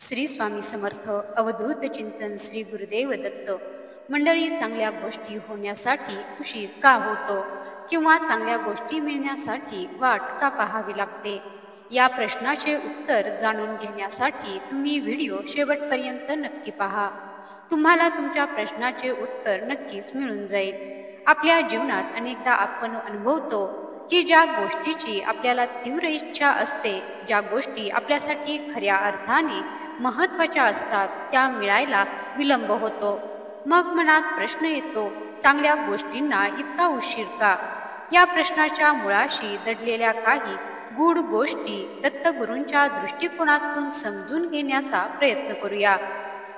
श्री स्वामी समर्थ अवधूत चिंतन श्री गुरुदेव दत्त मंडळी. चांगल्या गोष्टी होण्यासाठी उशीर का होतो किंवा चांगल्या गोष्टी मिळण्यासाठी वाट का पाहावी लागते, या प्रश्नाचे उत्तर जाणून घेण्यासाठी तुम्ही व्हिडिओ शेवटपर्यंत नक्की पहा. तुम्हाला तुमच्या प्रश्नाचे उत्तर नक्कीच मिळून जाईल. आपल्या जीवनात अनेकदा आपण अनुभवतो की ज्या गोष्टीची आपल्याला तीव्र इच्छा असते, ज्या गोष्टी आपल्यासाठी खऱ्या अर्थाने महत्त्वाच्या असतात, त्या मिळायला विलंब होतो. मग मनात प्रश्न येतो, चांगल्या गोष्टींना इतका उशीर का? या प्रश्नाच्या मुळाशी दडलेल्या काही गूढ गोष्टी दत्तगुरूंच्या दृष्टिकोनातून समजून घेण्याचा प्रयत्न करूया.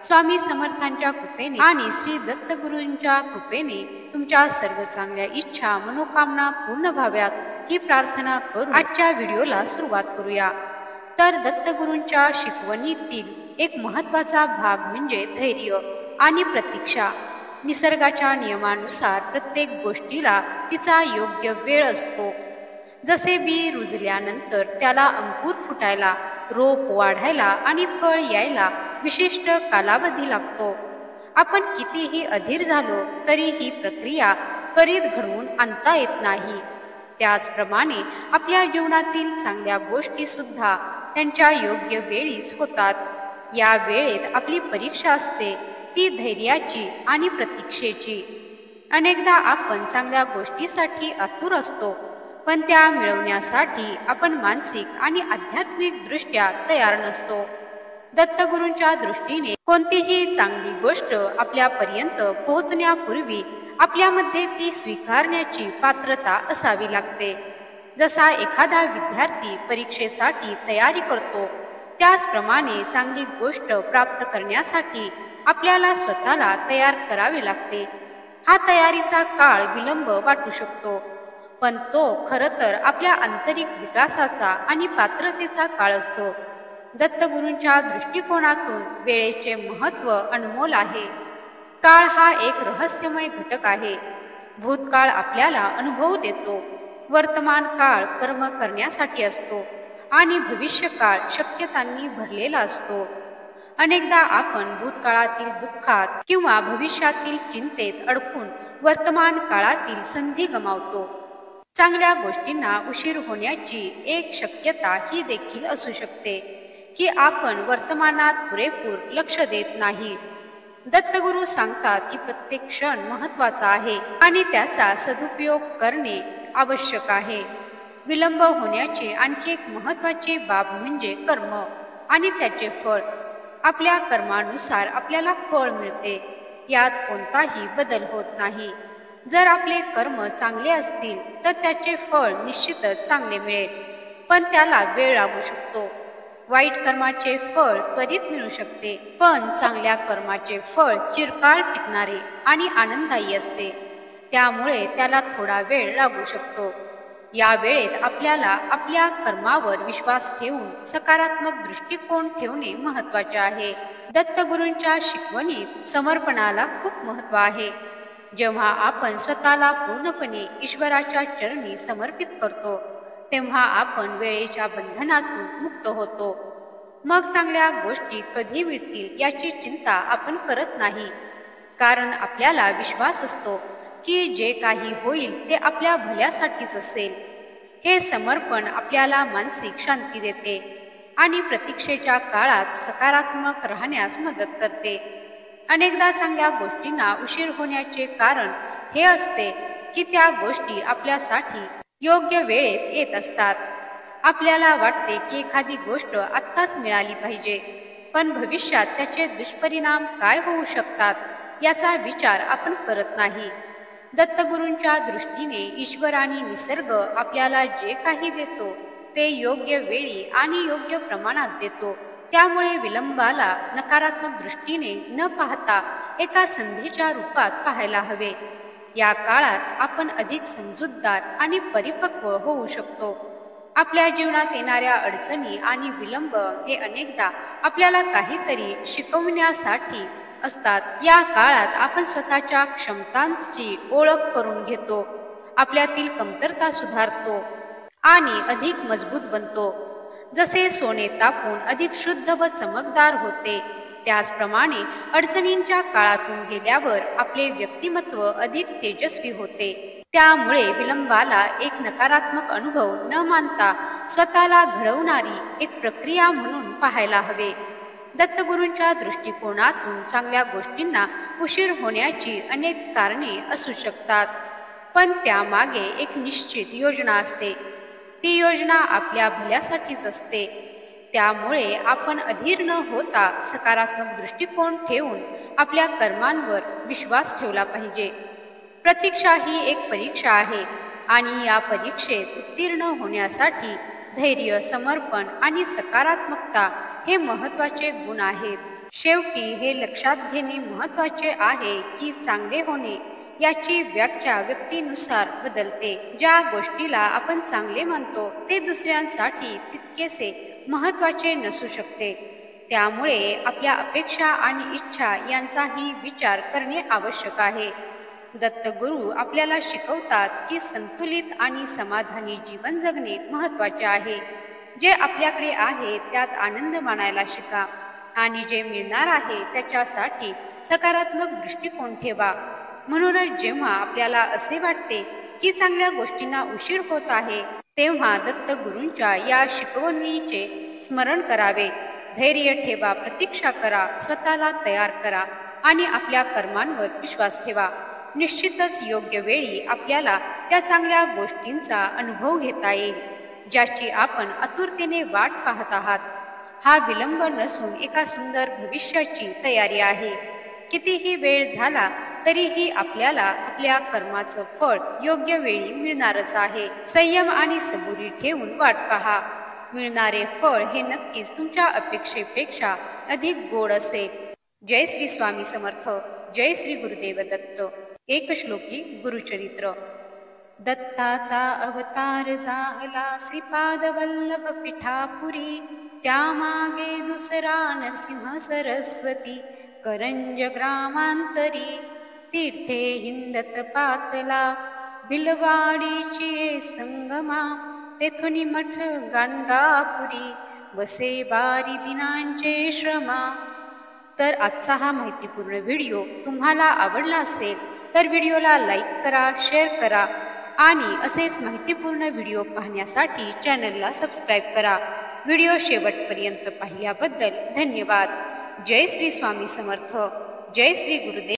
स्वामी समर्थांच्या कृपेने आणि श्री दत्तगुरूंच्या कृपेने तुमच्या सर्व चांगल्या इच्छा मनोकामना पूर्ण व्हाव्यात ही प्रार्थना करून आजच्या व्हिडिओला सुरुवात करूया. तर दत्तगुरूंच्या शिकवणीतील एक महत्त्वाचा भाग म्हणजे धैर्य आणि प्रतीक्षा. निसर्गाच्या नियमानुसार प्रत्येक गोष्टीला तिचा योग्य वेळ असतो. जसे बी रुजल्यानंतर त्याला अंकुर फुटायला, रोप वाढायला आणि फळ यायला विशिष्ट कालावधी लागतो. आपण कितीही अधीर झालो तरी ही प्रक्रिया त्वरित घडवून आणता येत नाही. त्याचप्रमाणे आपल्या जीवनातील चांगल्या गोष्टी सुद्धा त्यांच्या योग्य वेळीच होतात. या वेळेत आपली परीक्षा असते, ती धैर्याची आणि प्रतीक्षेची. अनेकदा आपण चांगल्या गोष्टीसाठी आतुर असतो, पण त्या मिळवण्यासाठी आपण मानसिक आणि आध्यात्मिक दृष्ट्या तयार नसतो. दत्तगुरूंच्या दृष्टीने कोणतीही चांगली गोष्ट आपल्यापर्यंत पोहोचण्यापूर्वी आपल्यामध्ये ती स्वीकारण्याची पात्रता असावी लागते. जसा एखादा विद्यार्थी परीक्षेसाठी तयारी करतो, त्याचप्रमाणे चांगली गोष्ट प्राप्त करण्यासाठी आपल्याला स्वतःला तयार करावे लागते. हा तयारीचा काळ विलंब वाटू शकतो, पण तो खरं तर आपल्या आंतरिक विकासाचा आणि पात्रतेचा काळ असतो. दत्तगुरूंच्या दृष्टिकोनातून वेळेचे महत्त्व अनमोल आहे. काळ हा एक रहस्यमय घटक आहे. भूतकाळ आपल्याला अनुभव देतो, वर्तमान काळ कर्म करण्यासाठी असतो आणि भविष्यकाळ शक्यतांनी भरलेला असतो. अनेकदा आपण भूतकाळातील दुःखात किंवा भविष्यातील चिंतेत अडकून वर्तमान काळातील संधी गमावतो. चांगल्या गोष्टींना उशीर होण्याची एक शक्यता ही देखील असू शकते की आपण वर्तमानात पुरेपूर लक्ष देत नाही. दत्तगुरू सांगतात की प्रत्येक क्षण महत्त्वाचा आहे आणि त्याचा सदुपयोग करणे आवश्यक आहे. विलंब होण्याची आणखी एक महत्त्वाची बाब म्हणजे कर्म आणि त्याचे फळ. आपल्या कर्मानुसार आपल्याला फळ मिळते, यात कोणताही बदल होत नाही. जर आपले कर्म चांगले असतील तर त्याचे फळ निश्चितच चांगले मिळेल, पण त्याला वेळ लागू शकतो. वाईट कर्माचे फळ त्वरित मिळू शकते, पण चांगल्या कर्माचे फळ चिरकाळ टिकणारे आणि आनंददायी असते. त्यामुळे त्याला थोडा वेळ लागू शकतो. या वेळेत आपल्याला आपल्या कर्मावर विश्वास ठेवून सकारात्मक दृष्टिकोन ठेवणे महत्त्वाचे आहे. दत्तगुरूंच्या शिकवणीत समर्पणाला खूप महत्त्व आहे. जेव्हा आपण स्वतःला पूर्णपणे ईश्वराच्या चरणी समर्पित करतो, तेव्हा आपण वेळेच्या बंधनातून मुक्त होतो. मग चांगल्या गोष्टी कधी मिळतील याची चिंता आपण करत नाही, कारण आपल्याला विश्वास असतो की जे काही होईल ते आपल्या भल्यासाठीच असेल. हे समर्पण आपल्याला मानसिक शांती देते आणि प्रतीक्षेच्या काळात सकारात्मक राहण्यास मदत करते. अनेकदा चांगल्या गोष्टींना उशीर होण्याचे कारण हे असते की त्या गोष्टी आपल्यासाठी योग्य वेळेत येत असतात. आपल्याला वाटते की एखादी गोष्ट आत्ताच मिळाली पाहिजे, पण भविष्यात त्याचे दुष्परिणाम काय होऊ शकतात याचा विचार आपण करत नाही. दत्तगुरूंच्या दृष्टीने ईश्वर आणि निसर्ग आपल्याला जे काही देतो ते योग्य वेळी आणि योग्य प्रमाणात देतो. त्यामुळे विलंबाला नकारात्मक दृष्टीने न पाहता एका संधीच्या रूपात पाहायला हवे. या काळात आपण अधिक समजूतदार आणि परिपक्व होऊ शकतो. आपल्या जीवनात येणाऱ्या अडचणी आणि विलंब हे अनेकदा आपल्याला काहीतरी शिकवण्यासाठी असतात. या काळात आपण स्वतःच्या क्षमतांची ओळख करून घेतो, आपल्यातील कमतरता सुधारतो आणि अधिक मजबूत बनतो. जसे सोने तापून अधिक शुद्ध व चमकदार होते, त्याचप्रमाणे अडचणींच्या काळातून गेल्यावर आपले व्यक्तिमत्व अधिक तेजस्वी होते. त्यामुळे विलंबाला एक नकारात्मक अनुभव न मानता स्वतःला घडवणारी एक प्रक्रिया म्हणून पाहायला हवे. दत्तगुरूंच्या दृष्टिकोनातून चांगल्या गोष्टींना उशीर होण्याची अनेक कारणे असू शकतात, पण त्यामागे एक निश्चित योजना असते. ती योजना आपल्या भल्यासाठीच असते. त्यामुळे आपण अधीर न होता सकारात्मक दृष्टिकोन ठेवून आपल्या कर्मांवर विश्वास ठेवला पाहिजे. प्रतीक्षा ही एक परीक्षा आहे आणि या परीक्षेत उत्तीर्ण होण्यासाठी धैर्य, समर्पण आणि सकारात्मकता हे महत्त्वाचे गुण आहेत. शेवटी हे लक्षात घेणे महत्त्वाचे आहे की चांगले होणे याची व्याख्या व्यक्तीनुसार बदलते. ज्या गोष्टीला आपण चांगले मानतो ते दुसऱ्यांसाठी तितकेसे महत्त्वाचे नसू शकते. त्यामुळे आपल्या अपेक्षा आणि इच्छा यांचाही विचार करणे आवश्यक आहे. दत्तगुरू आपल्याला शिकवतात की संतुलित आणि समाधानी जीवन जगणे महत्त्वाचे आहे. जे आपल्याकडे आहे त्यात आनंद मानायला शिका आणि जे मिळणार आहे त्याच्यासाठी सकारात्मक दृष्टिकोन ठेवा. म्हणूनच जेव्हा आपल्याला असे वाटते की चांगल्या गोष्टींना उशीर होत आहे, तेव्हा दत्तगुरूंच्या या शिकवणीचे स्मरण करावे. धैर्य ठेवा, प्रतीक्षा करा, स्वतःला तयार करा आणि आपल्या कर्मांवर विश्वास ठेवा. निश्चितच योग्य वेळी आपल्याला त्या चांगल्या गोष्टींचा अनुभव घेता येईल ज्याची आपण आतुरतेने वाट पाहत आहात. हा विलंब नसून एका सुंदर भविष्याची तयारी आहे. कितीही वेळ झाला तरीही आपल्याला आपल्या कर्माचं फळ योग्य वेळी मिळणारच आहे. संयम आणि सबुरी ठेवून वाट पहा. मिळणारे फळ हे नक्कीच तुमच्या अपेक्षेपेक्षा अधिक गोड असेल. जय श्री स्वामी समर्थ. जय श्री गुरुदेव दत्त. एक श्लोकी गुरुचरित्र. दत्ताचा अवतार झाला श्रीपाद वल्लभ पिठापुरी, त्यामागे दुसरा नरसिंह सरस्वती करंज ग्रामांतरी. तीर्थे हिंडत पातला बिलवाडीची संगमा, तेथुनी मठ गाणगापुरी वसे बारी दिनांचे श्रमा. तर आजचा हा माहितीपूर्ण व्हिडिओ तुम्हाला आवडला असेल तर व्हिडिओला लाईक करा, शेअर करा आणि असेच माहितीपूर्ण व्हिडिओ पाहण्यासाठी चॅनलला सबस्क्राईब करा. व्हिडिओ शेवटपर्यंत पाहिल्याबद्दल धन्यवाद. जय श्री स्वामी समर्थ. जय श्री गुरुदेव.